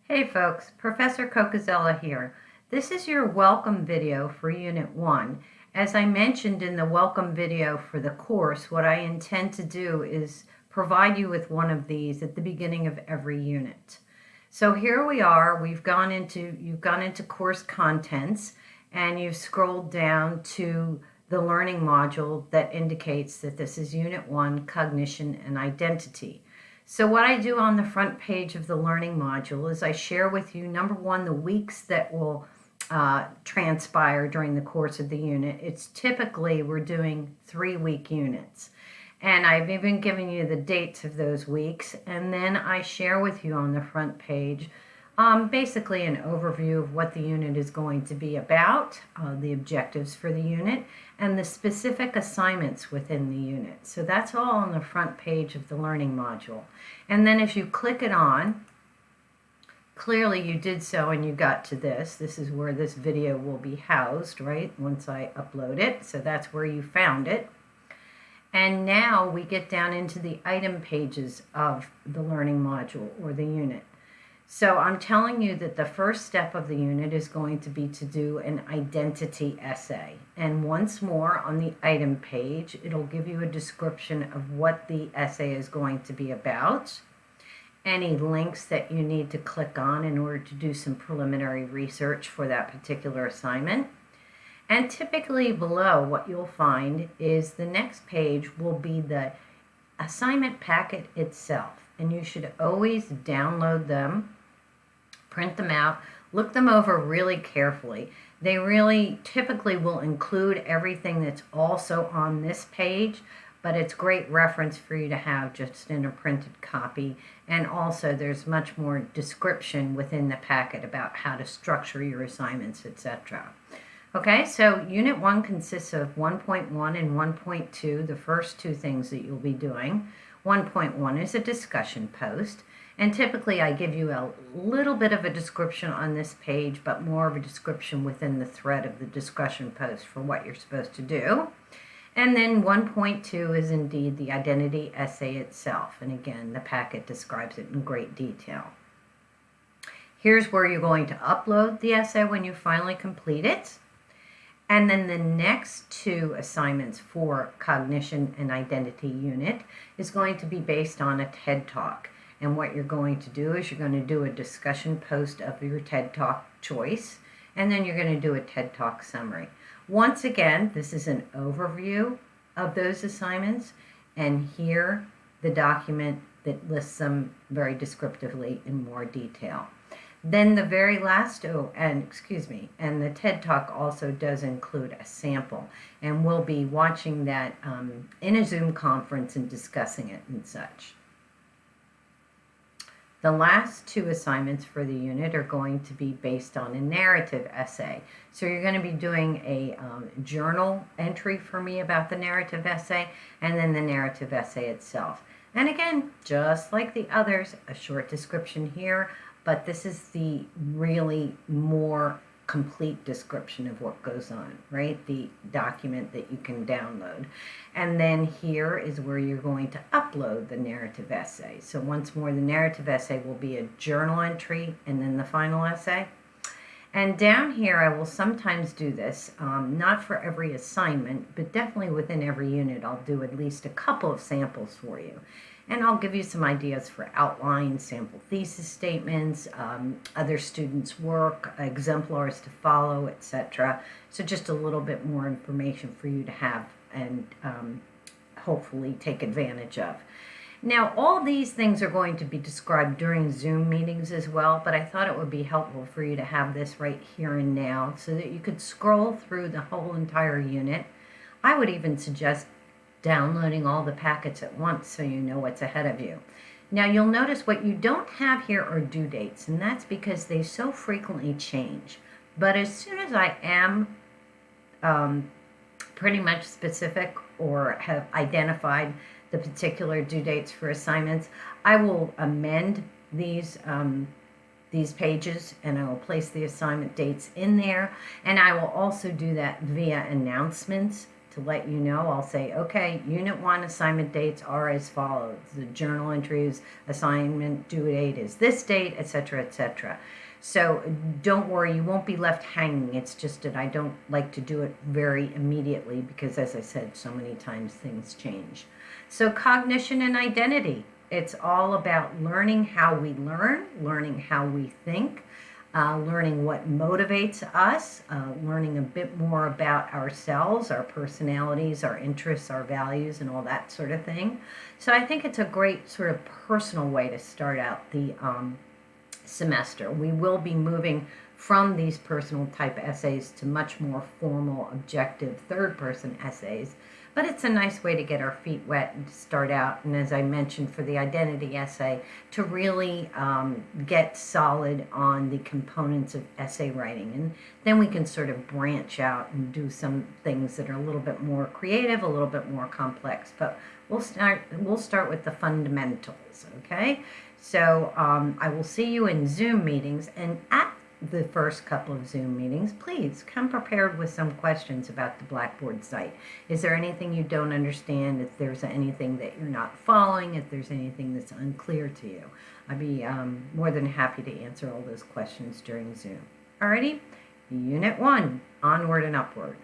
Hey folks, Professor Cocozella here. This is your welcome video for Unit 1. As I mentioned in the welcome video for the course, what I intend to do is provide you with one of these at the beginning of every unit. So here we are, you've gone into course contents and you've scrolled down to the learning module that indicates that this is Unit 1, Cognition and Identity. So what I do on the front page of the learning module is I share with you, number one, the weeks that will transpire during the course of the unit. It's typically, we're doing 3-week units. And I've even given you the dates of those weeks. And then I share with you on the front page basically an overview of what the unit is going to be about, the objectives for the unit, and the specific assignments within the unit. So that's all on the front page of the learning module. And then if you click it on, clearly you did so and you got to this. This is where this video will be housed, right, once I upload it. So that's where you found it. And now we get down into the item pages of the learning module or the unit. So I'm telling you that the first step of the unit is going to be to do an identity essay. And once more on the item page, it'll give you a description of what the essay is going to be about, any links that you need to click on in order to do some preliminary research for that particular assignment. And typically below, what you'll find is the next page will be the assignment packet itself. And you should always download them, print them out, look them over really carefully. They really typically will include everything that's also on this page, but it's great reference for you to have just in a printed copy. And also there's much more description within the packet about how to structure your assignments, etc. Okay, so Unit 1 consists of 1.1 and 1.2, the first two things that you'll be doing. 1.1 is a discussion post, and typically I give you a little bit of a description on this page, but more of a description within the thread of the discussion post for what you're supposed to do. And then 1.2 is indeed the identity essay itself, and again, the packet describes it in great detail. Here's where you're going to upload the essay when you finally complete it. And then the next two assignments for Cognition and Identity unit is going to be based on a TED Talk. And what you're going to do is you're going to do a discussion post of your TED Talk choice, and then you're going to do a TED Talk summary. Once again, this is an overview of those assignments, and here the document that lists them very descriptively in more detail. Then the very last, and the TED Talk also does include a sample, and we'll be watching that in a Zoom conference and discussing it and such. The last two assignments for the unit are going to be based on a narrative essay. So you're going to be doing a journal entry for me about the narrative essay, and then the narrative essay itself. And again, just like the others, a short description here, but this is the really more complete description of what goes on, right? The document that you can download. And then here is where you're going to upload the narrative essay. So once more, the narrative essay will be a journal entry and then the final essay. And down here, I will sometimes do this, not for every assignment, but definitely within every unit, I'll do at least a couple of samples for you. And I'll give you some ideas for outline, sample thesis statements, other students' work, exemplars to follow, etc. So just a little bit more information for you to have and hopefully take advantage of. Now, all these things are going to be described during Zoom meetings as well, but I thought it would be helpful for you to have this right here and now so that you could scroll through the whole entire unit. I would even suggest downloading all the packets at once so you know what's ahead of you. Now, you'll notice what you don't have here are due dates, and that's because they so frequently change. But as soon as I am pretty much specific or have identified the particular due dates for assignments, I will amend these pages and I will place the assignment dates in there, and I will also do that via announcements to let you know. I'll say, okay, Unit 1 assignment dates are as follows. The journal entries, assignment due date is this date, etc., etc. So don't worry, you won't be left hanging. It's just that I don't like to do it very immediately because, as I said, so many times things change. So cognition and identity. It's all about learning how we learn, learning how we think, learning what motivates us, learning a bit more about ourselves, our personalities, our interests, our values, and all that sort of thing. So I think it's a great sort of personal way to start out the semester. We will be moving from these personal type essays to much more formal, objective, third-person essays. But it's a nice way to get our feet wet and to start out. And as I mentioned for the identity essay, to really get solid on the components of essay writing. And then we can sort of branch out and do some things that are a little bit more creative, a little bit more complex. But we'll start with the fundamentals, okay? So I will see you in Zoom meetings, and at the first couple of Zoom meetings, please come prepared with some questions about the Blackboard site. Is there anything you don't understand? If there's anything that you're not following, if there's anything that's unclear to you, I'd be more than happy to answer all those questions during Zoom. Alrighty, Unit 1, onward and upward.